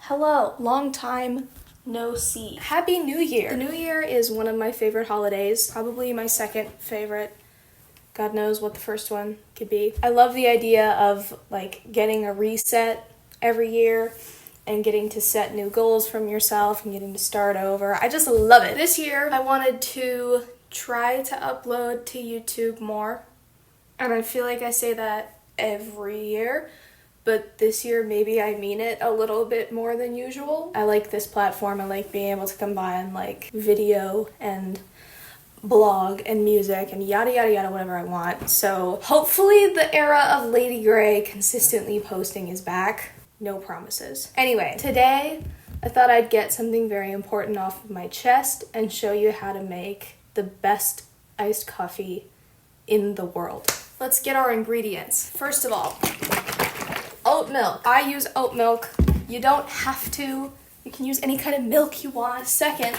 Hello, long time no see. Happy New Year. The New Year is one of my favorite holidays, probably my second favorite. God knows what the first one could be. I love the idea of getting a reset every year and getting to set new goals from yourself and getting to start over. I just love it. This year, I wanted to try to upload to YouTube more. And I feel like I say that every year, but this year maybe I mean it a little bit more than usual. I like this platform. I like being able to combine video and blog and music and yada yada yada, whatever I want. So hopefully the era of Lady Grey consistently posting is back. No promises. Anyway, today I thought I'd get something very important off of my chest and show you how to make the best iced coffee in the world. Let's get our ingredients. First of all, oat milk. I use oat milk. You don't have to. You can use any kind of milk you want. Second,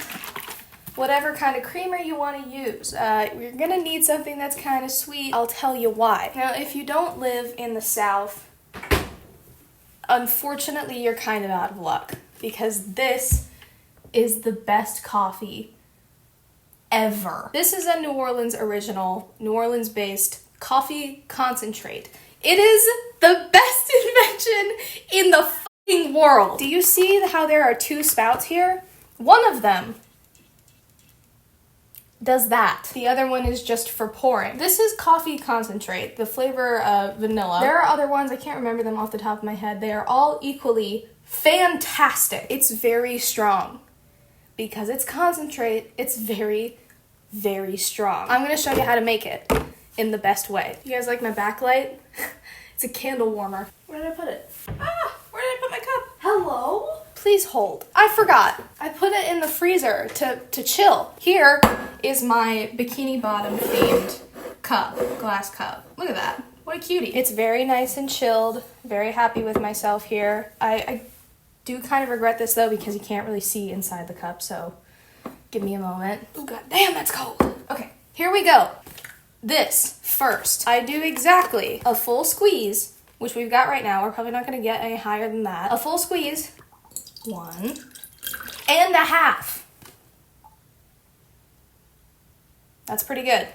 whatever kind of creamer you want to use. You're gonna need something that's kind of sweet. I'll tell you why. Now, if you don't live in the South, unfortunately, you're kind of out of luck because this is the best coffee ever. This is a New Orleans original, New Orleans based coffee concentrate. It is the best invention in the fucking world. Do you see how there are two spouts here? One of them does that. The other one is just for pouring. This is coffee concentrate, the flavor vanilla. There are other ones, I can't remember them off the top of my head. They are all equally fantastic. It's very strong. Because it's concentrate, it's very, very strong. I'm gonna show you how to make it in the best way. You guys like my backlight? It's a candle warmer. Where did I put it? Where did I put my cup? Hello? Please hold. I forgot. I put it in the freezer to chill. Here is my Bikini Bottom themed cup, glass cup. Look at that. What a cutie. It's very nice and chilled. Very happy with myself here. I do kind of regret this though because you can't really see inside the cup, so give me a moment. Oh god damn, that's cold. Okay, here we go. This first. I do exactly a full squeeze, which we've got right now. We're probably not going to get any higher than that. A full squeeze. 1.5. That's pretty good.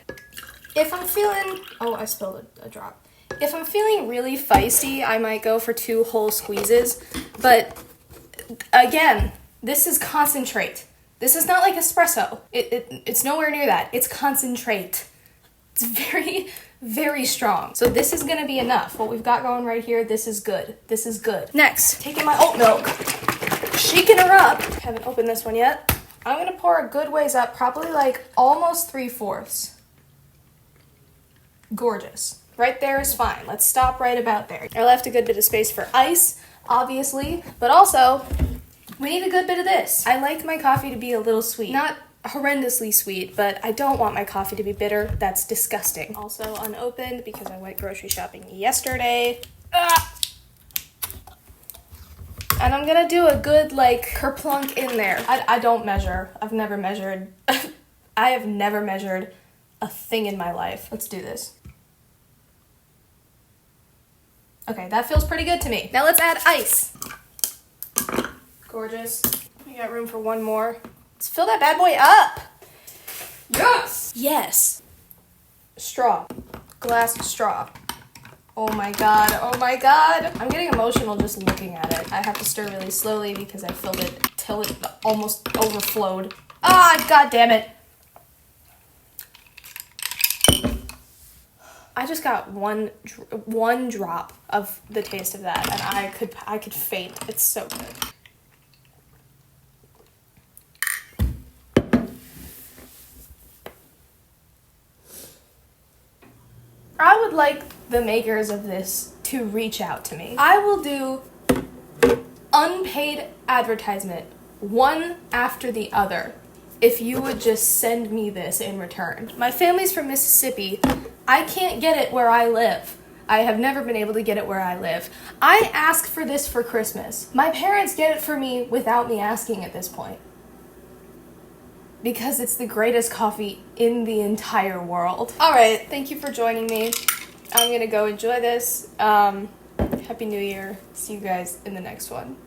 If I'm feeling... Oh, I spilled a drop. If I'm feeling really feisty, I might go for 2 whole squeezes. But again, this is concentrate. This is not like espresso. It's nowhere near that. It's concentrate. It's very, very strong. So this is gonna be enough. What we've got going right here, this is good. This is good. Next, taking my oat milk, shaking her up. Haven't opened this one yet. I'm gonna pour a good ways up, probably almost 3/4. Gorgeous. Right there is fine. Let's stop right about there. I left a good bit of space for ice, obviously, but also we need a good bit of this. I like my coffee to be a little sweet. Not horrendously sweet, but I don't want my coffee to be bitter. That's disgusting. Also unopened because I went grocery shopping yesterday. And I'm gonna do a good kerplunk in there. I don't measure. I've never measured. I have never measured a thing in my life. Let's do this. Okay, that feels pretty good to me. Now let's add ice. Gorgeous. We got room for one more. Let's fill that bad boy up. Yes! Yes. Straw. Glass straw. Oh my god, oh my god. I'm getting emotional just looking at it. I have to stir really slowly because I filled it till it almost overflowed. Ah, god damn it. I just got one drop of the taste of that and I could faint. It's so good. I would like the makers of this to reach out to me. I will do unpaid advertisement, one after the other, if you would just send me this in return. My family's from Mississippi. I can't get it where I live. I have never been able to get it where I live. I ask for this for Christmas. My parents get it for me without me asking at this point. Because it's the greatest coffee in the entire world. All right, thank you for joining me. I'm gonna go enjoy this. Happy New Year. See you guys in the next one.